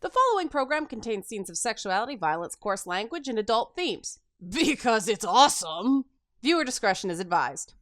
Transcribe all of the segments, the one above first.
The following program contains scenes of sexuality, violence, coarse language, and adult themes. Because it's awesome! Viewer discretion is advised.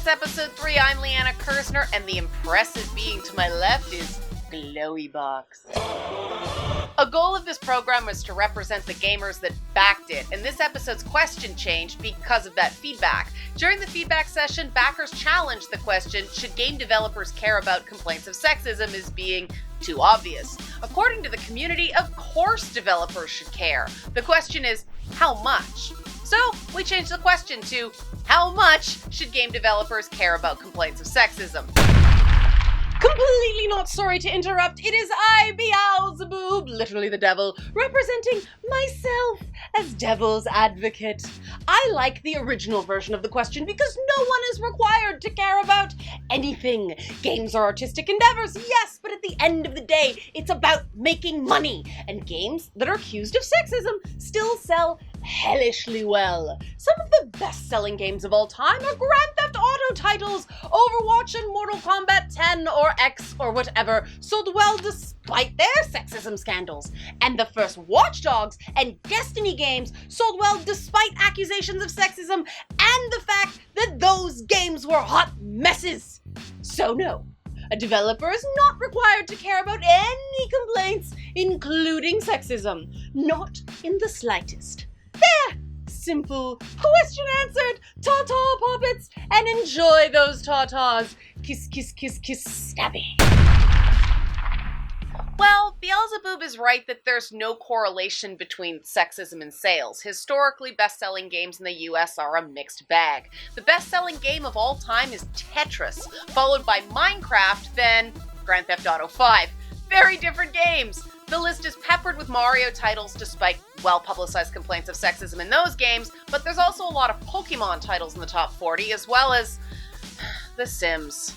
Episode 3, I'm Leanna Kersner, and the impressive being to my left is Glowy Box. A goal of this program was to represent the gamers that backed it, and this episode's question changed because of that feedback. During the feedback session, backers challenged the question, should game developers care about complaints of sexism as being too obvious? According to the community, of course developers should care. The question is, how much? So, we changed the question to, how much should game developers care about complaints of sexism? Completely not sorry to interrupt, it is I, Beelzebub, literally the devil, representing myself as devil's advocate. I like the original version of the question because no one is required to care about anything. Games are artistic endeavors, yes, but at the end of the day, it's about making money. And games that are accused of sexism still sell hellishly well. Some of the best-selling games of all time are Grand Theft Auto titles. Overwatch and Mortal Kombat 10 or X or whatever sold well despite their sexism scandals. And the first Watch Dogs and Destiny games sold well despite accusations of sexism and the fact that those games were hot messes. So no, a developer is not required to care about any complaints, including sexism. Not in the slightest. There! Simple. Question answered. Ta-ta, puppets. And enjoy those ta-tas. Kiss, kiss, kiss, kiss, stabby. Well, Beelzebub is right that there's no correlation between sexism and sales. Historically, best-selling games in the US are a mixed bag. The best-selling game of all time is Tetris, followed by Minecraft, then Grand Theft Auto 5. Very different games. The list is peppered with Mario titles despite well-publicized complaints of sexism in those games, but there's also a lot of Pokemon titles in the top 40, as well as The Sims.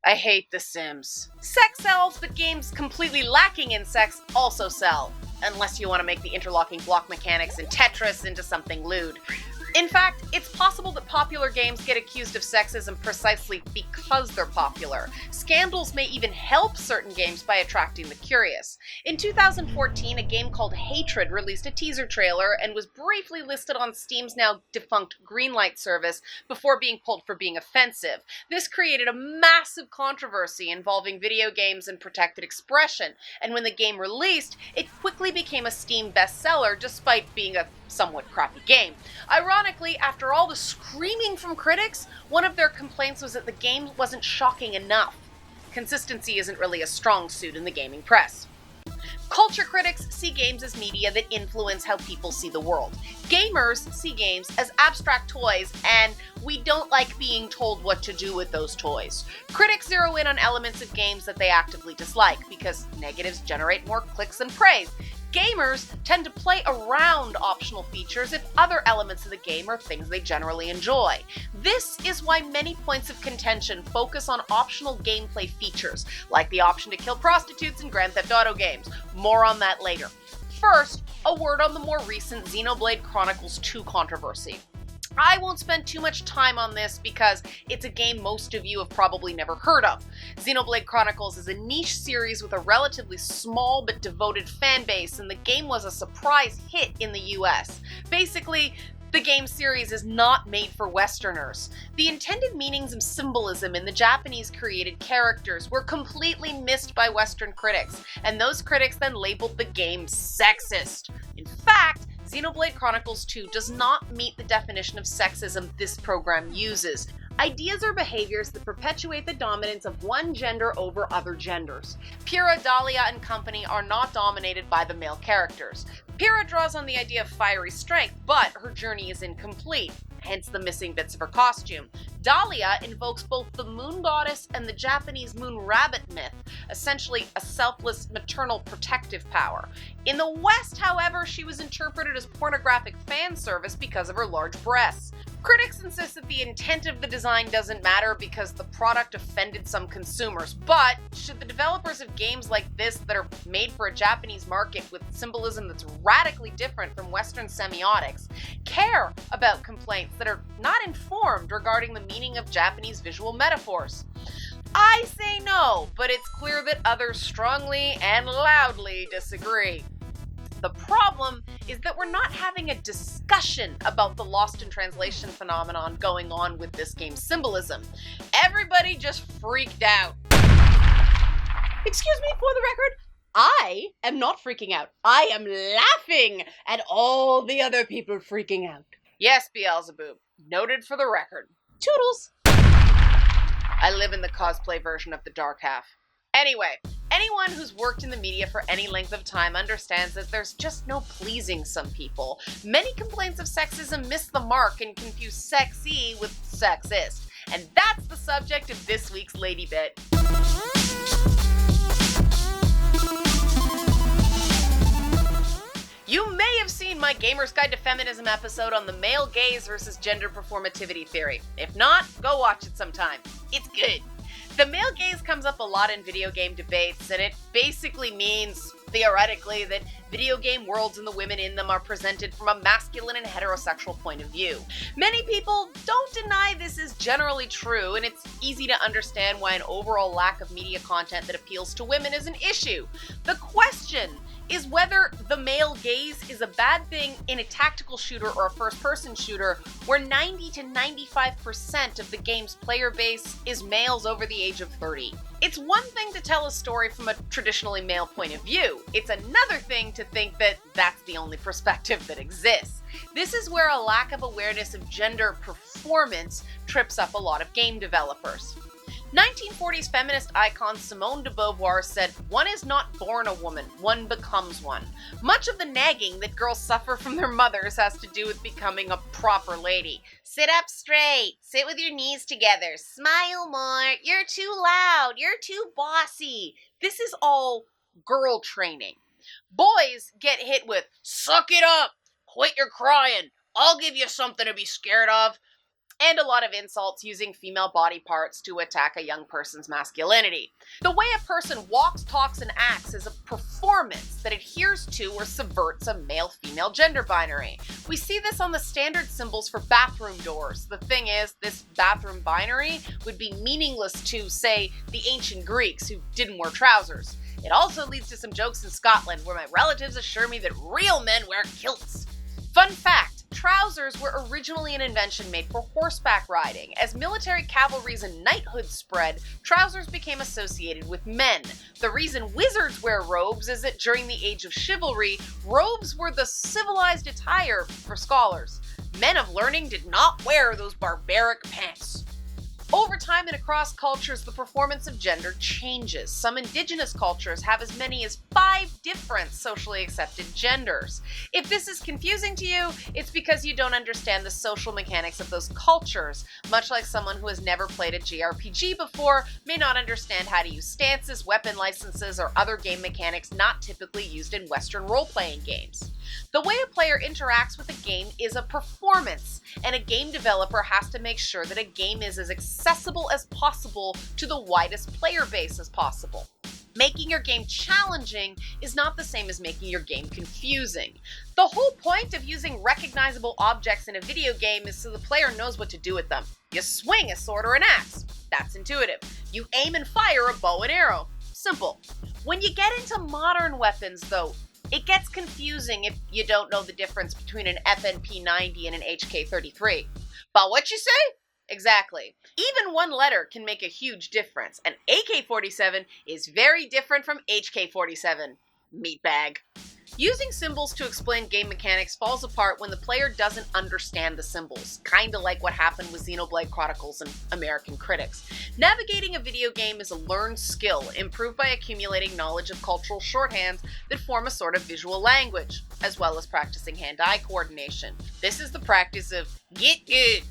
I hate The Sims. Sex sells, but games completely lacking in sex also sell, unless you want to make the interlocking block mechanics in Tetris into something lewd. In fact, it's possible that popular games get accused of sexism precisely because they're popular. Scandals may even help certain games by attracting the curious. In 2014, a game called Hatred released a teaser trailer and was briefly listed on Steam's now defunct Greenlight service before being pulled for being offensive. This created a massive controversy involving video games and protected expression, and when the game released, it quickly became a Steam bestseller despite being a somewhat crappy game. Ironically, after all the screaming from critics, one of their complaints was that the game wasn't shocking enough. Consistency isn't really a strong suit in the gaming press. Culture critics see games as media that influence how people see the world. Gamers see games as abstract toys, and we don't like being told what to do with those toys. Critics zero in on elements of games that they actively dislike, because negatives generate more clicks and praise. Gamers tend to play around optional features if other elements of the game are things they generally enjoy. This is why many points of contention focus on optional gameplay features, like the option to kill prostitutes in Grand Theft Auto games. More on that later. First, a word on the more recent Xenoblade Chronicles 2 controversy. I won't spend too much time on this because it's a game most of you have probably never heard of. Xenoblade Chronicles is a niche series with a relatively small but devoted fan base, and the game was a surprise hit in the US. Basically, the game series is not made for Westerners. The intended meanings of symbolism in the Japanese-created characters were completely missed by Western critics, and those critics then labeled the game sexist. In fact, Xenoblade Chronicles 2 does not meet the definition of sexism this program uses. Ideas or behaviors that perpetuate the dominance of one gender over other genders. Pyrrha, Dahlia, and company are not dominated by the male characters. Pyrrha draws on the idea of fiery strength, but her journey is incomplete, hence the missing bits of her costume. Dahlia invokes both the moon goddess and the Japanese moon rabbit myth, essentially a selfless maternal protective power. In the West, however, she was interpreted as pornographic fan service because of her large breasts. Critics insist that the intent of the design doesn't matter because the product offended some consumers, but should the developers of games like this that are made for a Japanese market with symbolism that's radically different from Western semiotics care about complaints that are not informed regarding the meaning of Japanese visual metaphors? I say no, but it's clear that others strongly and loudly disagree. The problem is that we're not having a discussion about the lost in translation phenomenon going on with this game's symbolism. Everybody just freaked out. Excuse me, for the record, I am not freaking out. I am laughing at all the other people freaking out. Yes, Beelzebub. Noted for the record. Toodles. I live in the cosplay version of the Dark Half. Anyway, anyone who's worked in the media for any length of time understands that there's just no pleasing some people. Many complaints of sexism miss the mark and confuse sexy with sexist. And that's the subject of this week's Lady Bit. You may have seen my Gamer's Guide to Feminism episode on the male gaze versus gender performativity theory. If not, go watch it sometime. It's good. The male gaze comes up a lot in video game debates, and it basically means, theoretically, that video game worlds and the women in them are presented from a masculine and heterosexual point of view. Many people don't deny this is generally true, and it's easy to understand why an overall lack of media content that appeals to women is an issue. The question is whether the male gaze is a bad thing in a tactical shooter or a first-person shooter where 90 to 95% of the game's player base is males over the age of 30. It's one thing to tell a story from a traditionally male point of view. It's another thing to think that that's the only perspective that exists. This is where a lack of awareness of gender performance trips up a lot of game developers. 1940s feminist icon Simone de Beauvoir said, "One is not born a woman, one becomes one." Much of the nagging that girls suffer from their mothers has to do with becoming a proper lady. Sit up straight, sit with your knees together, smile more, you're too loud, you're too bossy. This is all girl training. Boys get hit with, "Suck it up, quit your crying, I'll give you something to be scared of," and a lot of insults using female body parts to attack a young person's masculinity. The way a person walks, talks, and acts is a performance that adheres to or subverts a male-female gender binary. We see this on the standard symbols for bathroom doors. The thing is, this bathroom binary would be meaningless to, say, the ancient Greeks who didn't wear trousers. It also leads to some jokes in Scotland where my relatives assure me that real men wear kilts. Fun fact, trousers were originally an invention made for horseback riding. As military cavalries and knighthoods spread, trousers became associated with men. The reason wizards wear robes is that during the age of chivalry, robes were the civilized attire for scholars. Men of learning did not wear those barbaric pants. Over time and across cultures, the performance of gender changes. Some indigenous cultures have as many as 5 different socially accepted genders. If this is confusing to you, it's because you don't understand the social mechanics of those cultures. Much like someone who has never played a JRPG before may not understand how to use stances, weapon licenses, or other game mechanics not typically used in Western role-playing games. The way a player interacts with a game is a performance, and a game developer has to make sure that a game is as accessible as possible to the widest player base as possible. Making your game challenging is not the same as making your game confusing. The whole point of using recognizable objects in a video game is so the player knows what to do with them. You swing a sword or an axe. That's intuitive. You aim and fire a bow and arrow. Simple. When you get into modern weapons, though, it gets confusing if you don't know the difference between an FNP90 and an HK33. But what you say? Exactly. Even one letter can make a huge difference, and AK-47 is very different from HK-47. Meatbag. Using symbols to explain game mechanics falls apart when the player doesn't understand the symbols, kinda like what happened with Xenoblade Chronicles and American Critics. Navigating a video game is a learned skill, improved by accumulating knowledge of cultural shorthands that form a sort of visual language, as well as practicing hand-eye coordination. This is the practice of get good.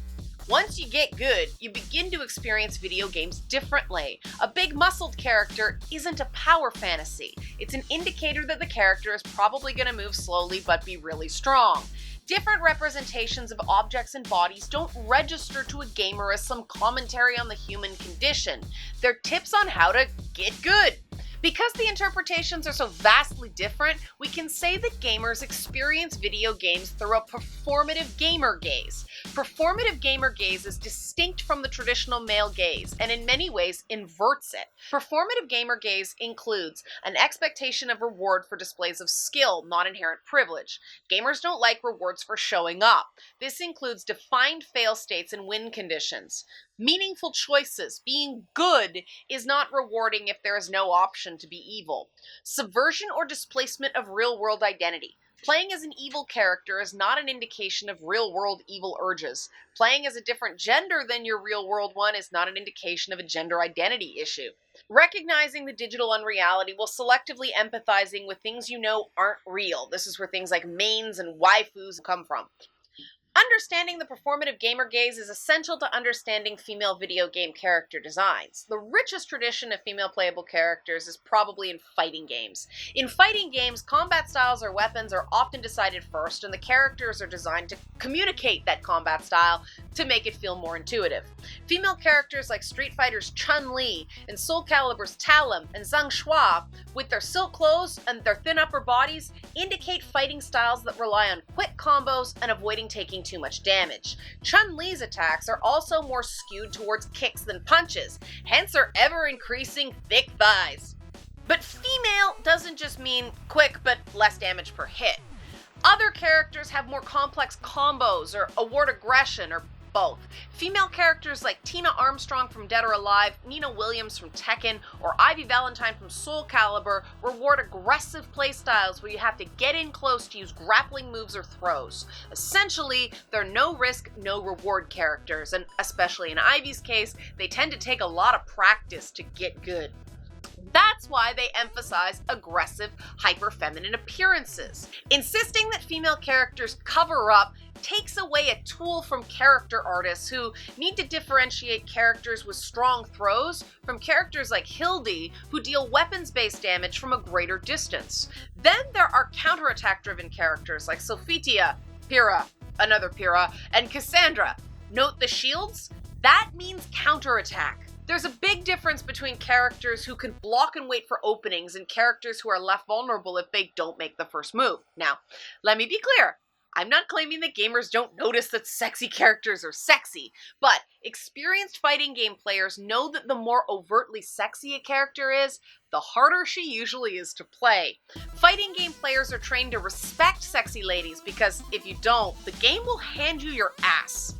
Once you get good, you begin to experience video games differently. A big muscled character isn't a power fantasy. It's an indicator that the character is probably going to move slowly but be really strong. Different representations of objects and bodies don't register to a gamer as some commentary on the human condition. They're tips on how to get good. Because the interpretations are so vastly different, we can say that gamers experience video games through a performative gamer gaze. Performative gamer gaze is distinct from the traditional male gaze and in many ways inverts it. Performative gamer gaze includes an expectation of reward for displays of skill, not inherent privilege. Gamers don't like rewards for showing up. This includes defined fail states and win conditions. Meaningful choices. Being good is not rewarding if there is no option to be evil. Subversion or displacement of real-world identity. Playing as an evil character is not an indication of real-world evil urges. Playing as a different gender than your real-world one is not an indication of a gender identity issue. Recognizing the digital unreality while selectively empathizing with things you know aren't real. This is where things like mains and waifus come from. Understanding the performative gamer gaze is essential to understanding female video game character designs. The richest tradition of female playable characters is probably in fighting games. In fighting games, combat styles or weapons are often decided first, and the characters are designed to communicate that combat style to make it feel more intuitive. Female characters like Street Fighter's Chun-Li and Soul Calibur's Talim and Zhang Shuai, with their silk clothes and their thin upper bodies, indicate fighting styles that rely on quick combos and avoiding taking too much damage. Chun-Li's attacks are also more skewed towards kicks than punches, hence her ever-increasing thick thighs. But female doesn't just mean quick but less damage per hit. Other characters have more complex combos or award aggression or both. Female characters like Tina Armstrong from Dead or Alive, Nina Williams from Tekken, or Ivy Valentine from Soul Calibur reward aggressive playstyles where you have to get in close to use grappling moves or throws. Essentially, they're no risk, no reward characters, and especially in Ivy's case, they tend to take a lot of practice to get good. That's why they emphasize aggressive, hyper-feminine appearances. Insisting that female characters cover up takes away a tool from character artists who need to differentiate characters with strong throws from characters like Hildy, who deal weapons-based damage from a greater distance. Then there are counterattack-driven characters like Sophitia, Pyrrha, another Pyrrha, and Cassandra. Note the shields? That means counterattack. There's a big difference between characters who can block and wait for openings and characters who are left vulnerable if they don't make the first move. Now, let me be clear. I'm not claiming that gamers don't notice that sexy characters are sexy, but experienced fighting game players know that the more overtly sexy a character is, the harder she usually is to play. Fighting game players are trained to respect sexy ladies because if you don't, the game will hand you your ass.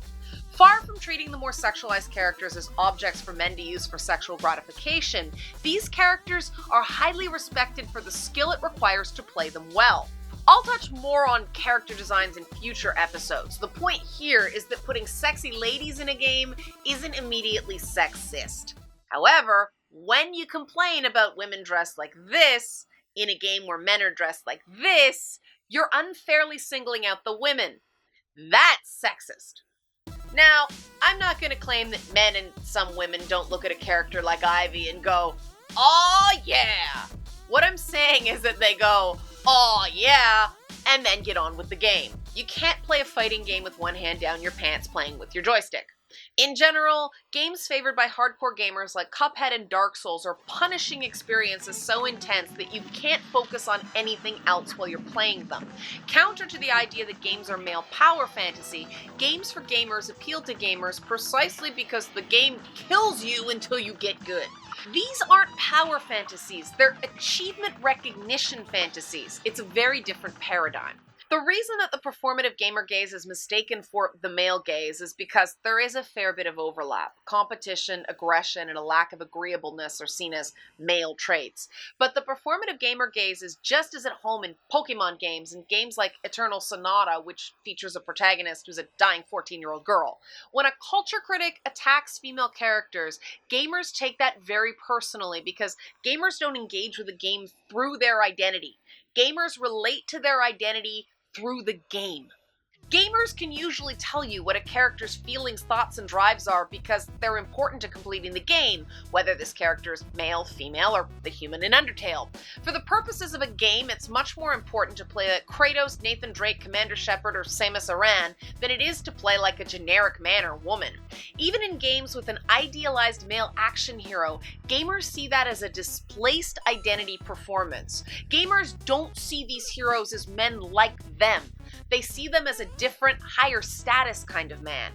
Far from treating the more sexualized characters as objects for men to use for sexual gratification, these characters are highly respected for the skill it requires to play them well. I'll touch more on character designs in future episodes. The point here is that putting sexy ladies in a game isn't immediately sexist. However, when you complain about women dressed like this in a game where men are dressed like this, you're unfairly singling out the women. That's sexist. Now, I'm not going to claim that men and some women don't look at a character like Ivy and go, "Aw, yeah." What I'm saying is that they go, "Aw, yeah," and then get on with the game. You can't play a fighting game with one hand down your pants playing with your joystick. In general, games favored by hardcore gamers like Cuphead and Dark Souls are punishing experiences so intense that you can't focus on anything else while you're playing them. Counter to the idea that games are male power fantasy, games for gamers appeal to gamers precisely because the game kills you until you get good. These aren't power fantasies, they're achievement recognition fantasies. It's a very different paradigm. The reason that the performative gamer gaze is mistaken for the male gaze is because there is a fair bit of overlap. Competition, aggression, and a lack of agreeableness are seen as male traits. But the performative gamer gaze is just as at home in Pokemon games and games like Eternal Sonata, which features a protagonist who's a dying 14-year-old girl. When a culture critic attacks female characters, gamers take that very personally because gamers don't engage with the game through their identity. Gamers relate to their identity through the game. Gamers can usually tell you what a character's feelings, thoughts, and drives are because they're important to completing the game, whether this character is male, female, or the human in Undertale. For the purposes of a game, it's much more important to play like Kratos, Nathan Drake, Commander Shepard, or Samus Aran than it is to play like a generic man or woman. Even in games with an idealized male action hero, gamers see that as a displaced identity performance. Gamers don't see these heroes as men like them. They see them as a different, higher status kind of man.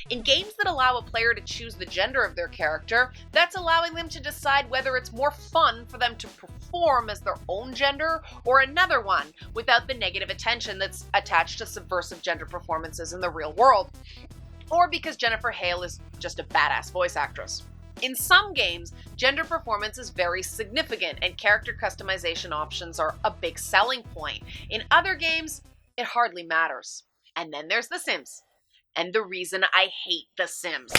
In games that allow a player to choose the gender of their character, that's allowing them to decide whether it's more fun for them to perform as their own gender or another one without the negative attention that's attached to subversive gender performances in the real world, or because Jennifer Hale is just a badass voice actress. In some games, gender performance is very significant and character customization options are a big selling point. In other games, it hardly matters. And then there's The Sims. And the reason I hate The Sims.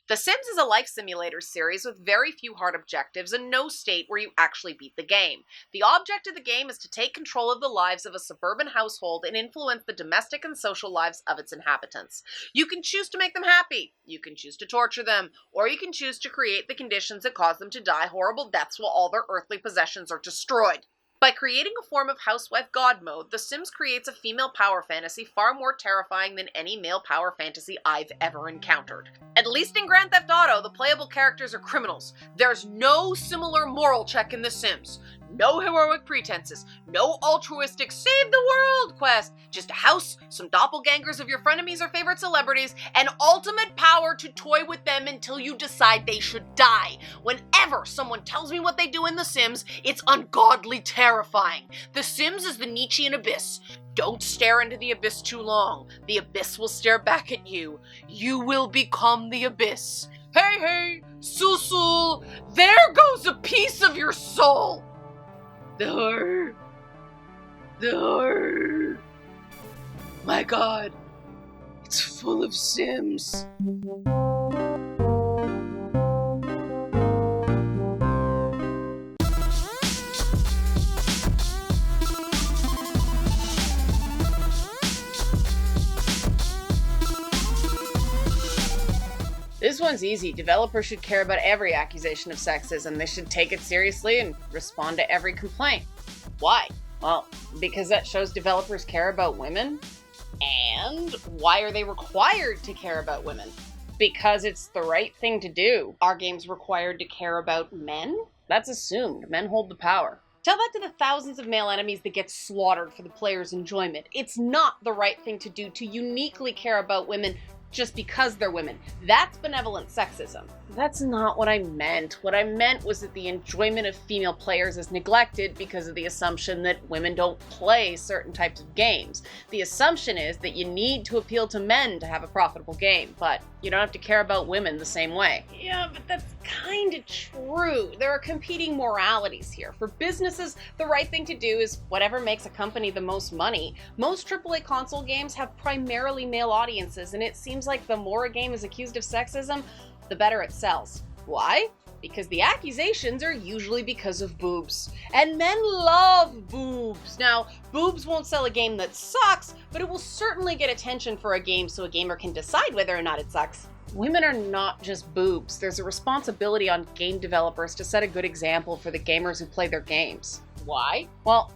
The Sims is a life simulator series with very few hard objectives and no state where you actually beat the game. The object of the game is to take control of the lives of a suburban household and influence the domestic and social lives of its inhabitants. You can choose to make them happy, you can choose to torture them, or you can choose to create the conditions that cause them to die horrible deaths while all their earthly possessions are destroyed. By creating a form of housewife god mode, The Sims creates a female power fantasy far more terrifying than any male power fantasy I've ever encountered. At least in Grand Theft Auto, the playable characters are criminals. There's no similar moral check in The Sims. No heroic pretenses, no altruistic save the world quest, just a house, some doppelgangers of your frenemies or favorite celebrities, and ultimate power to toy with them until you decide they should die. Whenever someone tells me what they do in The Sims, it's ungodly terrifying. The Sims is the Nietzschean abyss. Don't stare into the abyss too long. The abyss will stare back at you. You will become the abyss. Hey, hey, Susul, there goes a piece of your soul. The horror. The horror. My God, it's full of Sims. This one's easy. Developers should care about every accusation of sexism. They should take it seriously and respond to every complaint. Why? Well, because that shows developers care about women. And why are they required to care about women? Because it's the right thing to do. Are games required to care about men? That's assumed. Men hold the power. Tell that to the thousands of male enemies that get slaughtered for the player's enjoyment. It's not the right thing to do to uniquely care about women just because they're women. That's benevolent sexism. That's not what I meant. What I meant was that the enjoyment of female players is neglected because of the assumption that women don't play certain types of games. The assumption is that you need to appeal to men to have a profitable game, but you don't have to care about women the same way. Yeah, but that's kind of true. There are competing moralities here. For businesses, the right thing to do is whatever makes a company the most money. Most AAA console games have primarily male audiences, and it seems like the more a game is accused of sexism, the better it sells. Why? Because the accusations are usually because of boobs. And men love boobs. Now, boobs won't sell a game that sucks, but it will certainly get attention for a game so a gamer can decide whether or not it sucks. Women are not just boobs. There's a responsibility on game developers to set a good example for the gamers who play their games. Why? Well,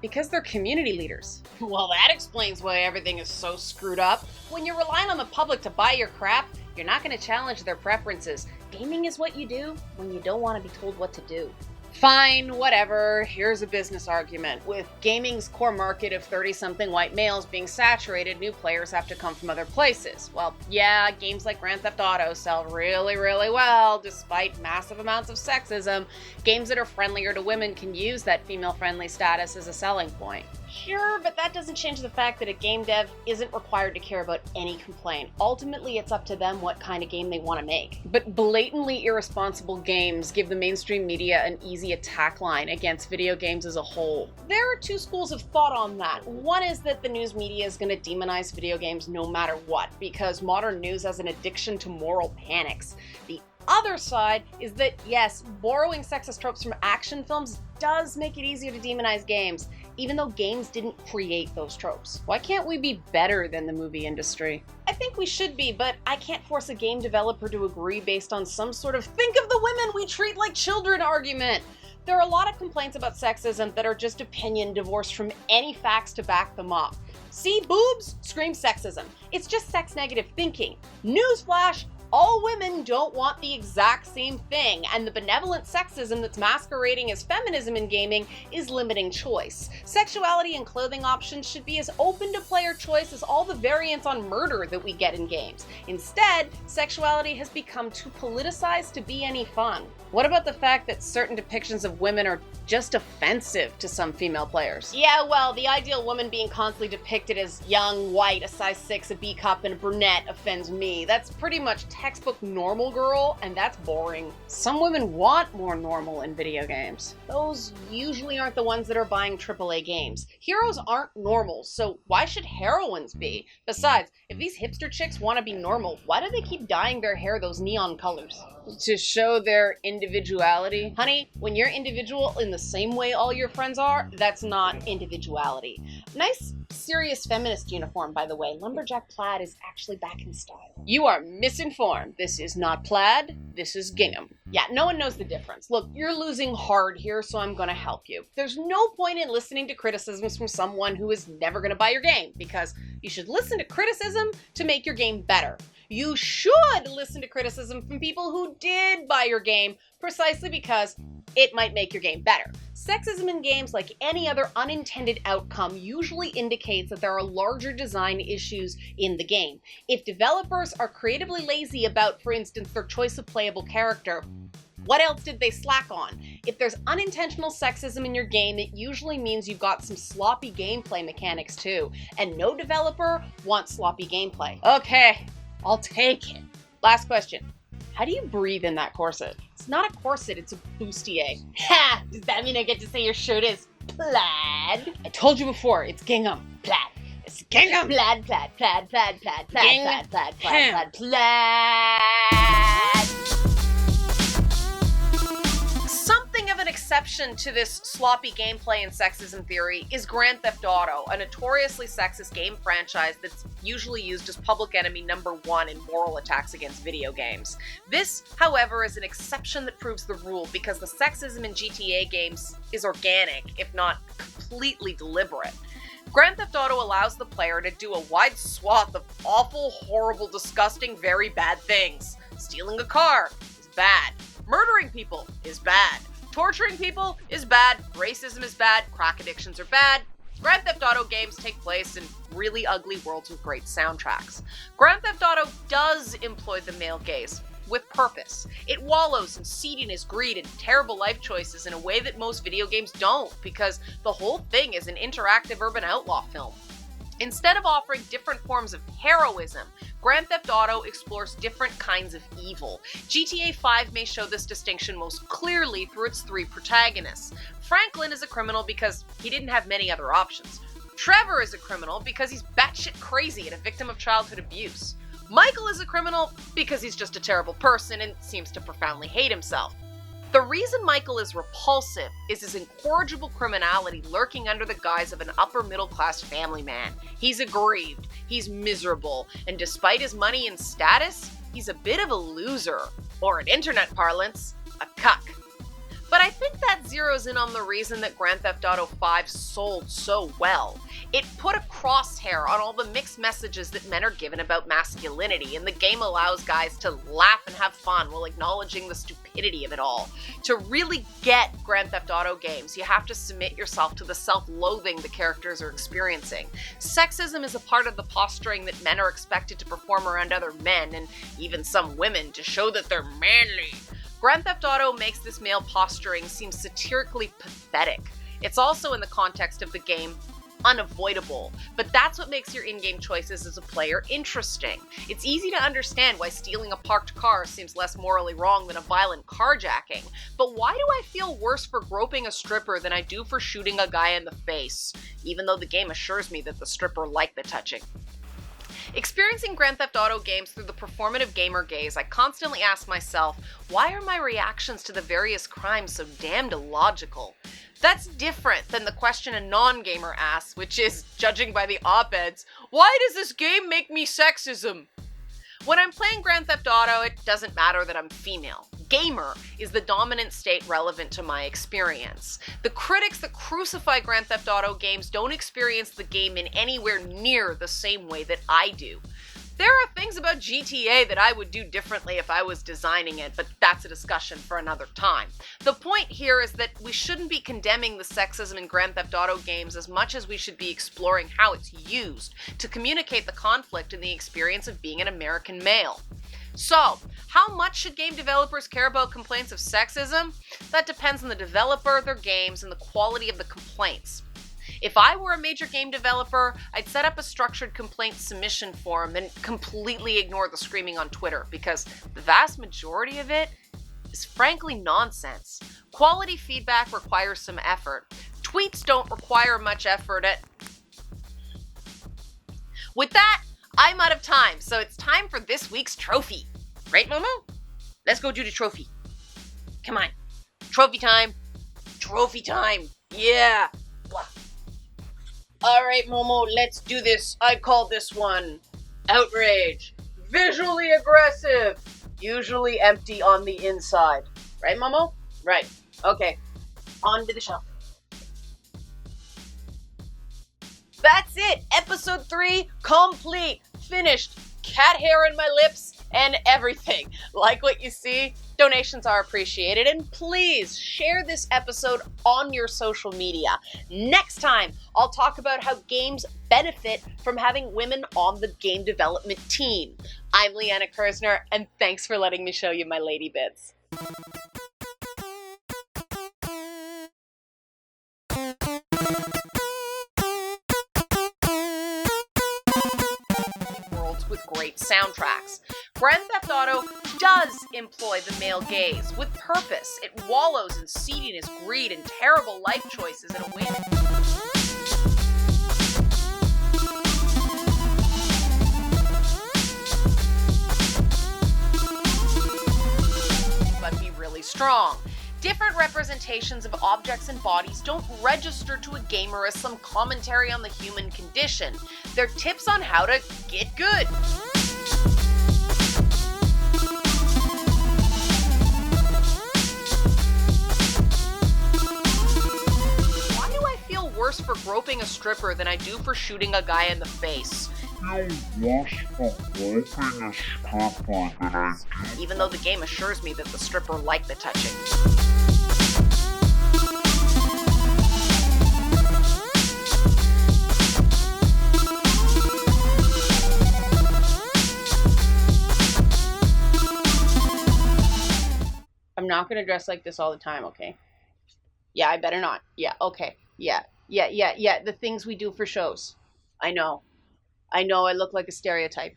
because they're community leaders. Well, that explains why everything is so screwed up. When you're relying on the public to buy your crap, you're not going to challenge their preferences. Gaming is what you do when you don't want to be told what to do. Fine, whatever. Here's a business argument. With gaming's core market of 30-something white males being saturated, new players have to come from other places. Well, yeah, games like Grand Theft Auto sell really, really well, despite massive amounts of sexism. Games that are friendlier to women can use that female-friendly status as a selling point. Sure, but that doesn't change the fact that a game dev isn't required to care about any complaint. Ultimately, it's up to them what kind of game they want to make. But blatantly irresponsible games give the mainstream media an easy attack line against video games as a whole. There are two schools of thought on that. One is that the news media is going to demonize video games no matter what, because modern news has an addiction to moral panics. The other side is that, yes, borrowing sexist tropes from action films does make it easier to demonize games. even though games didn't create those tropes. Why can't we be better than the movie industry? I think we should be, but I can't force a game developer to agree based on some sort of think of the women we treat like children argument. There are a lot of complaints about sexism that are just opinion divorced from any facts to back them up. See boobs? Scream sexism. It's just sex negative thinking. Newsflash! All women don't want the exact same thing, and the benevolent sexism that's masquerading as feminism in gaming is limiting choice. Sexuality and clothing options should be as open to player choice as all the variants on murder that we get in games. Instead, sexuality has become too politicized to be any fun. What about the fact that certain depictions of women are just offensive to some female players? Yeah, well, the ideal woman being constantly depicted as young, white, a size 6, a B cup, and a brunette offends me. That's pretty much textbook normal girl, and that's boring. Some women want more normal in video games. Those usually aren't the ones that are buying AAA games. Heroes aren't normal, so why should heroines be? Besides, if these hipster chicks want to be normal, why do they keep dyeing their hair those neon colors? To show their individuality? Honey, when you're individual in the same way all your friends are, that's not individuality. Nice, serious feminist uniform, by the way. Lumberjack plaid is actually back in style. You are misinformed. This is not plaid, this is gingham. Yeah, no one knows the difference. Look, you're losing hard here, so I'm gonna help you. There's no point in listening to criticisms from someone who is never gonna buy your game, because you should listen to criticism to make your game better. You should listen to criticism from people who did buy your game precisely because it might make your game better. Sexism in games, like any other unintended outcome, usually indicates that there are larger design issues in the game. If developers are creatively lazy about, for instance, their choice of playable character, what else did they slack on? If there's unintentional sexism in your game, it usually means you've got some sloppy gameplay mechanics too, and no developer wants sloppy gameplay. Okay, I'll take it. Last question. How do you breathe in that corset? It's not a corset, it's a bustier. Ha! Does that mean I get to say your shirt is plaid? I told you before, it's gingham. Plaid. It's gingham. Plaid, plaid, plaid, plaid, plaid, plaid, plaid, plaid, plaid, plaid, plaid. Something of an exception to this sloppy gameplay and sexism theory is Grand Theft Auto, a notoriously sexist game franchise that's usually used as public enemy number one in moral attacks against video games. This, however, is an exception that proves the rule because the sexism in GTA games is organic, if not completely deliberate. Grand Theft Auto allows the player to do a wide swath of awful, horrible, disgusting, very bad things. Stealing a car is bad. Murdering people is bad. Torturing people is bad. Racism is bad. Crack addictions are bad. Grand Theft Auto games take place in really ugly worlds with great soundtracks. Grand Theft Auto does employ the male gaze with purpose. It wallows in seediness, greed, and terrible life choices in a way that most video games don't, because the whole thing is an interactive urban outlaw film. Instead of offering different forms of heroism, Grand Theft Auto explores different kinds of evil. GTA 5 may show this distinction most clearly through its three protagonists. Franklin is a criminal because he didn't have many other options. Trevor is a criminal because he's batshit crazy and a victim of childhood abuse. Michael is a criminal because he's just a terrible person and seems to profoundly hate himself. The reason Michael is repulsive is his incorrigible criminality lurking under the guise of an upper-middle-class family man. He's aggrieved, he's miserable, and despite his money and status, he's a bit of a loser, or in internet parlance, a cuck. But I think that zeroes in on the reason that Grand Theft Auto 5 sold so well. It put a crosshair on all the mixed messages that men are given about masculinity, and the game allows guys to laugh and have fun while acknowledging the stupidity of it all. To really get Grand Theft Auto games, you have to submit yourself to the self-loathing the characters are experiencing. Sexism is a part of the posturing that men are expected to perform around other men, and even some women, to show that they're manly. Grand Theft Auto makes this male posturing seem satirically pathetic. It's also, in the context of the game, unavoidable, but that's what makes your in-game choices as a player interesting. It's easy to understand why stealing a parked car seems less morally wrong than a violent carjacking, but why do I feel worse for groping a stripper than I do for shooting a guy in the face, even though the game assures me that the stripper liked the touching? Experiencing Grand Theft Auto games through the performative gamer gaze, I constantly ask myself, why are my reactions to the various crimes so damned illogical? That's different than the question a non-gamer asks, which is, judging by the op-eds, why does this game make me sexism? When I'm playing Grand Theft Auto, it doesn't matter that I'm female. Gamer is the dominant state relevant to my experience. The critics that crucify Grand Theft Auto games don't experience the game in anywhere near the same way that I do. There are things about GTA that I would do differently if I was designing it, but that's a discussion for another time. The point here is that we shouldn't be condemning the sexism in Grand Theft Auto games as much as we should be exploring how it's used to communicate the conflict in the experience of being an American male. So, how much should game developers care about complaints of sexism? That depends on the developer, their games, and the quality of the complaints. If I were a major game developer, I'd set up a structured complaint submission form and completely ignore the screaming on Twitter, because the vast majority of it is frankly nonsense. Quality feedback requires some effort. Tweets don't require much effort With that, I'm out of time, so it's time for this week's trophy. Right, Momo? Let's go do the trophy. Come on. Trophy time. Trophy time. Yeah. All right, Momo, let's do this. I call this one Outrage. Visually aggressive. Usually empty on the inside. Right, Momo? Right. Okay. On to the shelf. That's it. Episode 3 complete. Finished. Cat hair in my lips and everything. Like what you see? Donations are appreciated, and please share this episode on your social media. Next time, I'll talk about how games benefit from having women on the game development team. I'm Leanna Kersner, and thanks for letting me show you my lady bits. With great soundtracks. Grand Theft Auto does employ the male gaze with purpose. It wallows in seediness, greed, and terrible life choices in a way but be really strong. Different representations of objects and bodies don't register to a gamer as some commentary on the human condition. They're tips on how to get good. Why do I feel worse for groping a stripper than I do for shooting a guy in the face? Even though the game assures me that the stripper liked the touching. I'm not gonna dress like this all the time, okay? Yeah, I better not. Yeah, okay. Yeah. The things we do for shows. I know I look like a stereotype.